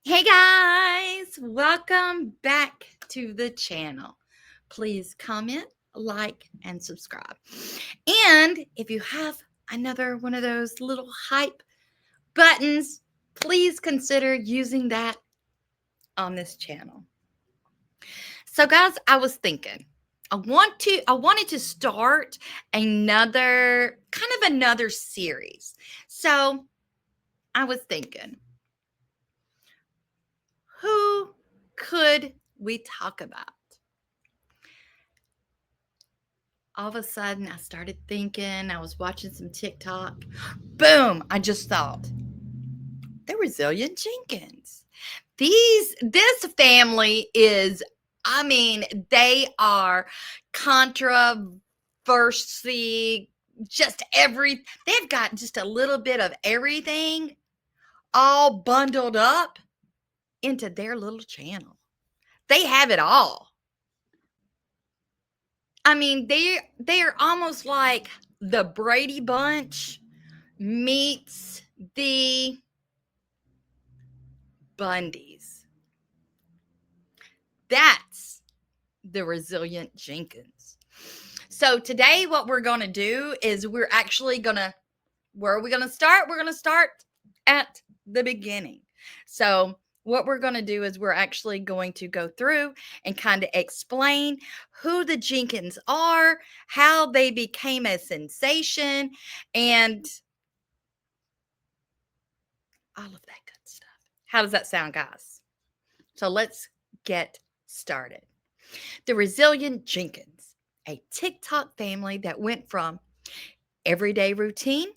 Hey guys, welcome back to the channel. Please comment, like, and subscribe. And if you have another one of those little hype buttons, please consider using that on this channel. So guys, I was thinking I wanted to start another series. So I was thinking, who could we talk about? All of a sudden, I started thinking, I was watching some TikTok. Boom, I just thought, the resilient Jenkins. This family is, they are controversy, they've got just a little bit of everything all bundled up into their little channel. They have it all. They are almost like the Brady Bunch meets the Bundys. That's the resilient Jenkins. So today what we're going to do is where are we going to start? We're going to start at the beginning. So what we're going to do is we're actually going to go through and kind of explain who the Jenkins are, how they became a sensation, and all of that good stuff. How does that sound, guys? So let's get started. The resilient Jenkins, a TikTok family that went from everyday routine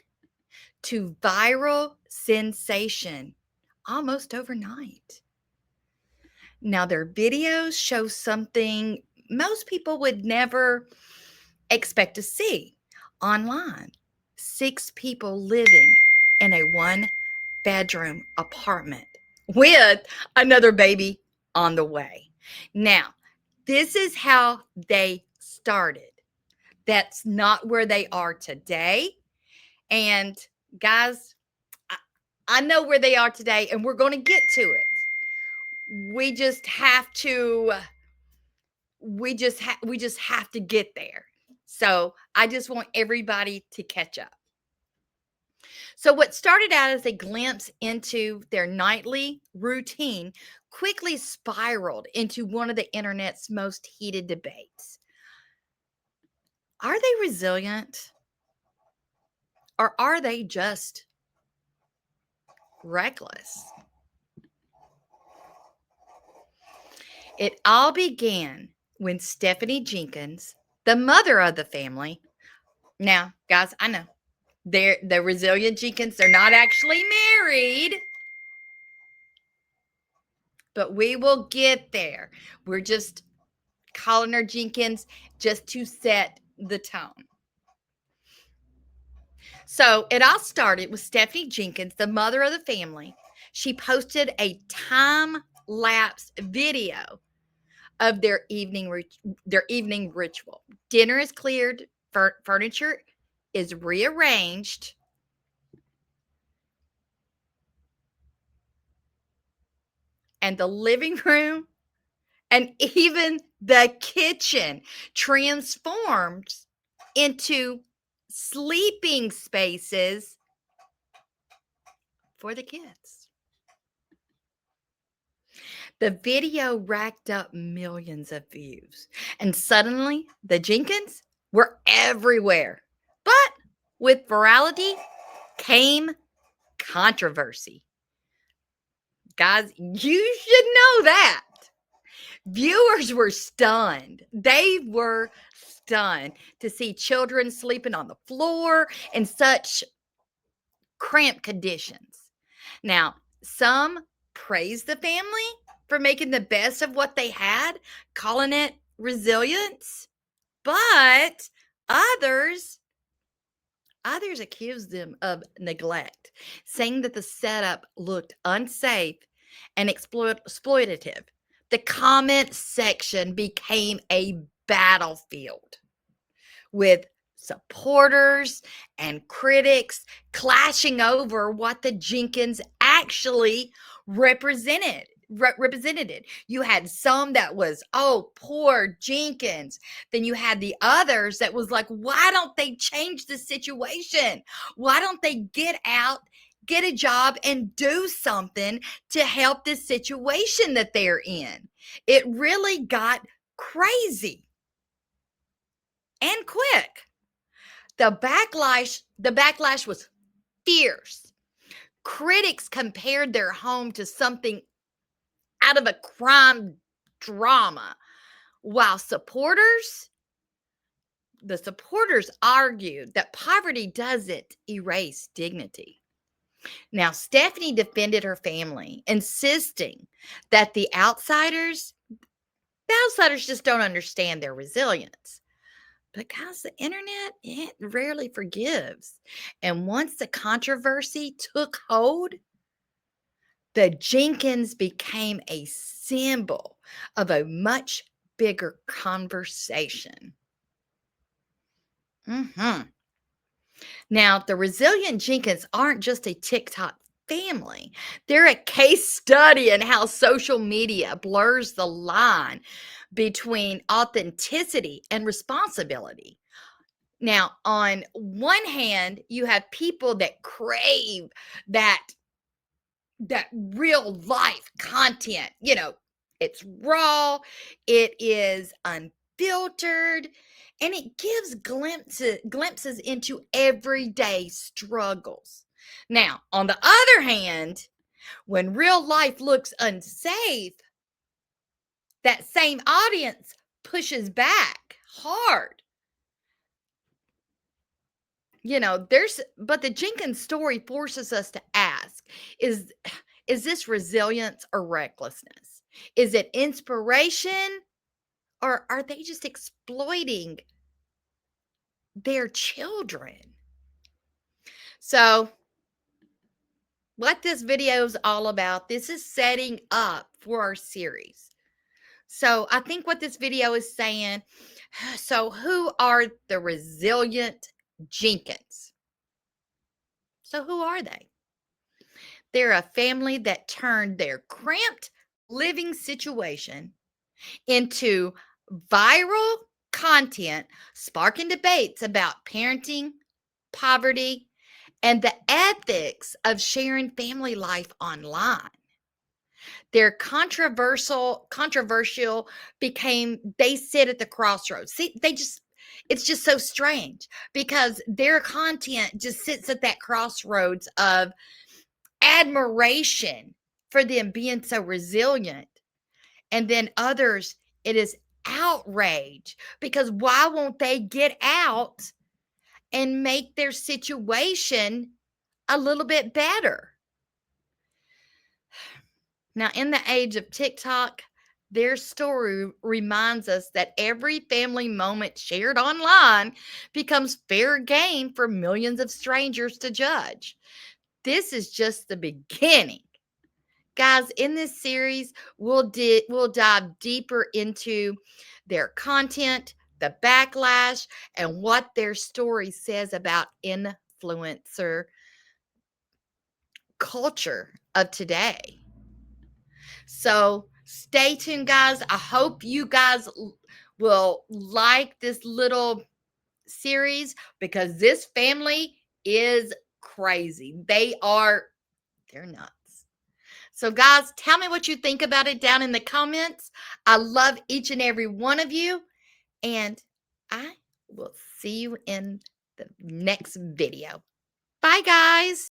to viral sensation almost overnight. Now, their videos show something most people would never expect to see online. 6 people living in a 1-bedroom apartment with another baby on the way. Now, this is how they started. That's not where they are today. And guys, I know where they are today, and we're going to get to it. We just have to get there. So I just want everybody to catch up. So what started out as a glimpse into their nightly routine quickly spiraled into one of the internet's most heated debates. Are they resilient? Or are they just reckless? It all began when Stephanie Jenkins, the mother of the family. Now, guys, I know the resilient Jenkins, they're not actually married, but we will get there. We're just calling her Jenkins just to set the tone. So it all started with Stephanie Jenkins, the mother of the family. She posted a time-lapse video of their evening ritual. Dinner is cleared, furniture is rearranged, and the living room and even the kitchen transforms into sleeping spaces for the kids. The video racked up millions of views, and suddenly the Jenkins were everywhere. But with virality came controversy. Guys, you should know that. Viewers were stunned. They were stunned to see children sleeping on the floor in such cramped conditions. Now, some praised the family for making the best of what they had, calling it resilience, but others accused them of neglect, saying that the setup looked unsafe and exploitative. The comment section became a battlefield with supporters and critics clashing over what the Jenkins actually represented it. You had some that was, oh, poor Jenkins. Then you had the others that was like, why don't they change the situation? Why don't they get out, get a job, and do something to help this situation that they're in? It really got crazy and quick. The backlash was fierce. Critics compared their home to something out of a crime drama, while the supporters argued that poverty doesn't erase dignity. Now, Stephanie defended her family, insisting that the outsiders just don't understand their resilience. But guys, the internet, it rarely forgives. And once the controversy took hold, the Jenkins became a symbol of a much bigger conversation. Now, the resilient Jenkins aren't just a TikTok family. They're a case study in how social media blurs the line between authenticity and responsibility. Now, on one hand, you have people that crave that real life content. It's raw, it is unfiltered, and it gives glimpses into everyday struggles. Now, on the other hand, when real life looks unsafe, that same audience pushes back hard. But the Jenkins story forces us to ask, is this resilience or recklessness? Is it inspiration, or are they just exploiting their children? So, what this video is all about, this is setting up for our series. So, I think what this video is saying, so who are the resilient Jenkins? So, who are they? They're a family that turned their cramped living situation into viral content, sparking debates about parenting, poverty, and the ethics of sharing family life online. Their controversial they sit at the crossroads. See, it's just so strange because their content just sits at that crossroads of admiration for them being so resilient. And then others, it is outrage because why won't they get out and make their situation a little bit better? Now, in the age of TikTok, their story reminds us that every family moment shared online becomes fair game for millions of strangers to judge. This is just the beginning. Guys, in this series, we'll dive deeper into their content, the backlash, and what their story says about influencer culture of today. So stay tuned, guys. I hope you guys will like this little series because this family is crazy. They're nuts. So, guys, tell me what you think about it down in the comments. I love each and every one of you, and I will see you in the next video. Bye, guys.